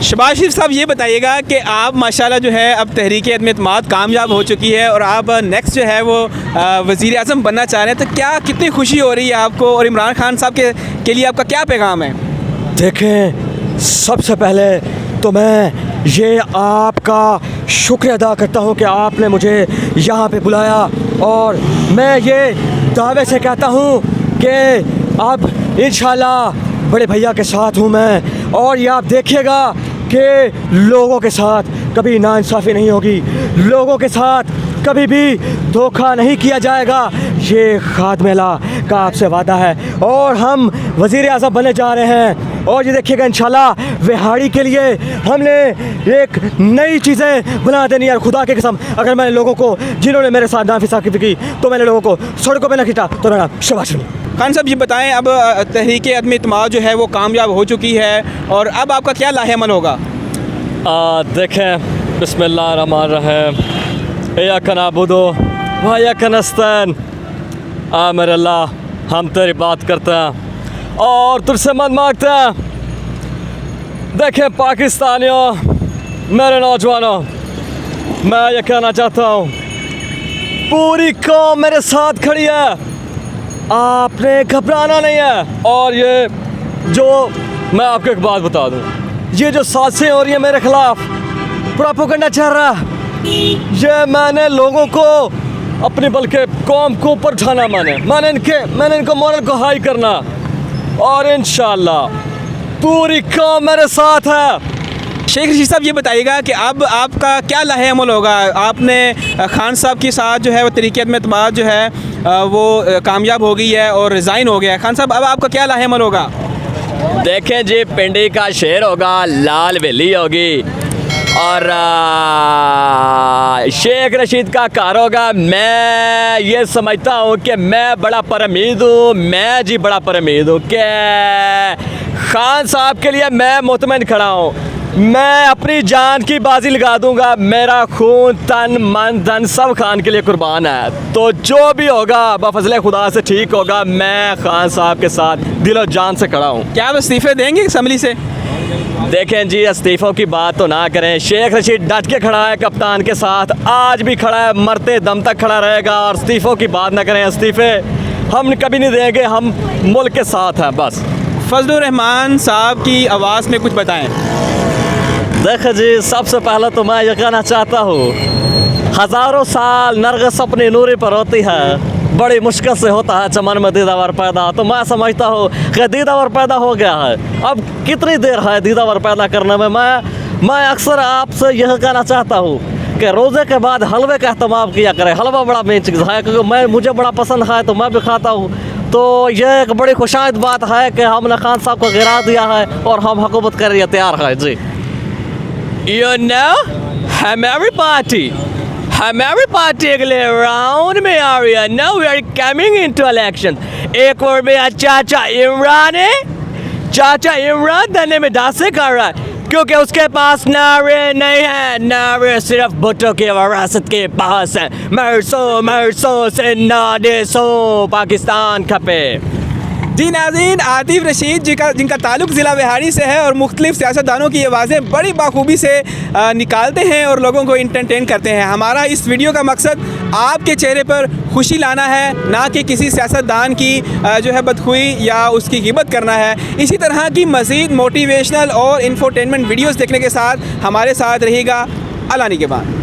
शहबाज शरीफ साहब, ये बताइएगा कि आप माशाल्लाह जो है अब तहरीक अदम एतमाद कामयाब हो चुकी है और आप नेक्स्ट जो है वो वज़ीर आज़म बनना चाह रहे हैं, तो क्या कितनी खुशी हो रही है आपको और इमरान खान साहब के लिए आपका क्या पैगाम है? देखें, सबसे पहले तो मैं ये आपका शुक्रिया अदा करता हूँ कि आपने मुझे यहाँ पे बुलाया, और मैं ये दावे से कहता हूँ कि अब इंशाल्लाह बड़े भैया के साथ हूँ मैं, और ये आप देखिएगा कि लोगों के साथ कभी नाइंसाफ़ी नहीं होगी, लोगों के साथ कभी भी धोखा नहीं किया जाएगा। ये खादिम अल्लाह का आपसे वादा है, और हम वज़ीर आज़म बनने जा रहे हैं। और ये देखिएगा इंशाल्लाह विहाड़ी के लिए हमने एक नई चीज़ें बना देनी है। खुदा की कसम, अगर मैंने लोगों को, जिन्होंने मेरे साथ नाफिसाकी की, तो मैंने लोगों को सड़कों पर न खींचा, तो मेरा शहबाज शरीफ। खान साहब, ये बताएं, अब तहरीक अदम एतमाद जो है वो कामयाब हो चुकी है और अब आपका क्या लाहेअमल होगा? देखें, बिस्मिल्लाहिर्रहमानिर्रहीम, इय्याका नअबुदु व इय्याका नस्तईन। मेरे अल्लाह, हम तेरी बात करते हैं और तुझसे मदद मांगते हैं। देखें पाकिस्तानियों, मेरे नौजवानों, मैं ये कहना चाहता हूँ, पूरी कौम मेरे साथ खड़ी है, आपने घबराना नहीं है। और ये जो मैं आपको एक बात बता दूं, ये जो साजिशें हो रही है मेरे खिलाफ, प्रोपेगेंडा चल रहा है, ये मैंने लोगों को अपनी, बल्कि कौम को ऊपर उठाना, मैंने इनको मोरल को हाई करना, और इंशाल्लाह पूरी कौम मेरे साथ है। शेख रशीद साहब, ये बताइएगा कि अब आपका क्या लाहेअमल होगा? आपने खान साहब के साथ जो है वो तहरीक अदम एतमाद जो है वो कामयाब हो गई है और रिज़ाइन हो गया है। खान साहब, अब आपका क्या लाहेअमल होगा? देखें जी, पिंडी का शेर होगा, लाल वेली होगी, और शेख रशीद का कार होगा। मैं ये समझता हूँ कि मैं बड़ा परउम्मीद हूँ, मैं जी बड़ा परउम्मीद हूँ कि खान साहब के लिए मैं मुतमईन खड़ा हूँ। मैं अपनी जान की बाजी लगा दूंगा, मेरा खून, तन, मन, धन सब खान के लिए कुर्बान है। तो जो भी होगा बफज़ले खुदा से ठीक होगा। मैं खान साहब के साथ दिलो जान से खड़ा हूँ। क्या आप इस्तीफ़े देंगे असम्बली से? देखें जी, इस्तीफ़ों की बात तो ना करें। शेख रशीद डट के खड़ा है कप्तान के साथ, आज भी खड़ा है, मरते दम तक खड़ा रहेगा, और इस्तीफ़ों की बात ना करें। इस्तीफ़े हम कभी नहीं देंगे, हम मुल्क के साथ हैं बस। फजलुर रहमान साहब की आवाज़ में कुछ बताएं। देखें जी, सबसे पहले तो मैं ये कहना चाहता हूँ, हज़ारों साल नरगिस अपनी नूरी पर होती है, बड़ी मुश्किल से होता है चमन में दीदावर पैदा। तो मैं समझता हूँ कि दीदावर पैदा हो गया है, अब कितनी देर है दीदावर पैदा करने में। मैं अक्सर आपसे यह कहना चाहता हूँ कि रोज़े के बाद हलवे का अहतमाम किया करें। हलवा बड़ा मेन चीज़ है, क्योंकि मुझे बड़ा पसंद है, तो मैं भी खाता हूँ। तो यह एक बड़ी खुशाइद बात है कि हमने खान साहब को गिरा दिया है और हम हुकूमत के लिए तैयार है जी। You know, हमारी पार्टी अगले राउंड में आ रही है। Now we are coming into election। एक और मेरा चाचा इमरान है, चाचा इमरान धरने में दासे कर रहा है, क्योंकि उसके पास नारे नहीं है, नारे सिर्फ भुट्टो की वरासत के पास है। मरसों से नादेसों पाकिस्तान खपे। जी नाज़रीन, आतिफ रशीद जिनका ताल्लुक़ ज़िला विहाड़ी से है और मुख्तलिफ़ सियासतदानों की आवाज़ें बड़ी बाखूबी से निकालते हैं और लोगों को इंटरटेन करते हैं। हमारा इस वीडियो का मकसद आपके चेहरे पर खुशी लाना है, ना कि किसी सियासतदान की जो है बदखुई या उसकी गिबत करना है। इसी तरह की मज़ीद मोटिवेशनल और इंफोटेनमेंट वीडियोज़ देखने के साथ हमारे साथ रहिएगा। अल्लाह निगहबान।